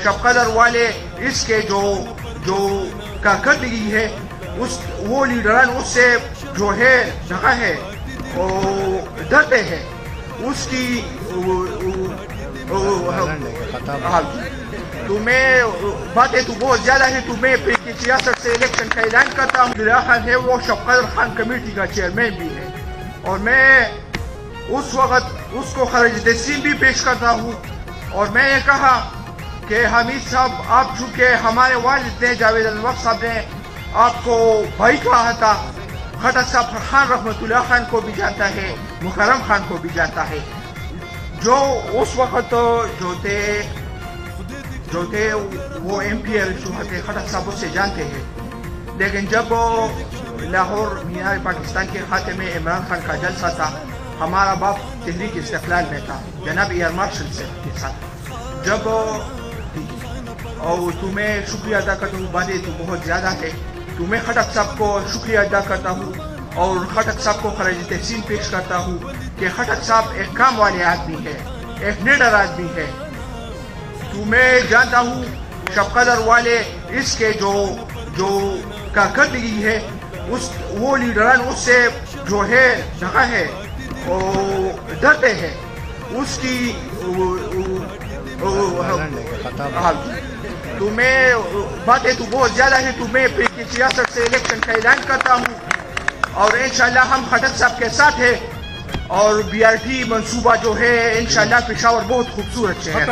شب قدر والے اس کے جو کارکردگی ہے وہ لیڈران اس سے جو ہے دھگا ہے ڈرتے ہیں اس کی تمہیں باتیں تو بہت زیادہ ہے. تمہیں سیاست سے الیکشن کا اعلان کرتا ہوں. عبداللہ خان ہے وہ شب قدر خان کمیٹی کا چیئرمین بھی ہے اور میں اس وقت اس کو خراج تحسین بھی پیش کرتا ہوں. اور میں یہ کہا کہ حمید صاحب آپ چونکہ ہمارے والد نے جاوید انور صاحب نے آپ کو بھائی کہا تھا. خٹک صاحب فرحان رحمت اللہ خان کو بھی جانتا ہے, مکرم خان کو بھی جانتا ہے جو اس وقت جو تھے وہ ایم پی ایل تھے. خٹک صاحب اس سے جانتے ہیں. لیکن جب لاہور مینار پاکستان کے خاتے میں عمران خان کا جلسہ تھا, ہمارا باپ تحریک استقلال میں تھا جناب ایئر مارشل سے کے ساتھ. جب اور تمہیں شکریہ ادا کرتا ہوں, باتیں تو بہت زیادہ ہے. تمہیں خٹک صاحب کو شکریہ ادا کرتا ہوں اور خٹک صاحب کو خراج تحسین پیش کرتا ہوں کہ خٹک صاحب ایک کام والے آدمی ہے, ایک لیڈر آدمی ہے. تمہیں جانتا ہوں شب قدر والے اس کے جو کارکردگی ہے وہ لیڈران اس سے جو ہے دھگا ہے ڈرتے ہیں اس کی تمہیں باتیں تو بہت زیادہ ہے. تمہیں سیاست سے الیکشن کا اعلان کرتا ہوں اور انشاءاللہ ہم خٹک صاحب کے ساتھ ہیں اور بی آر ٹی منصوبہ جو ہے انشاءاللہ پشاور بہت خوبصورت ہے.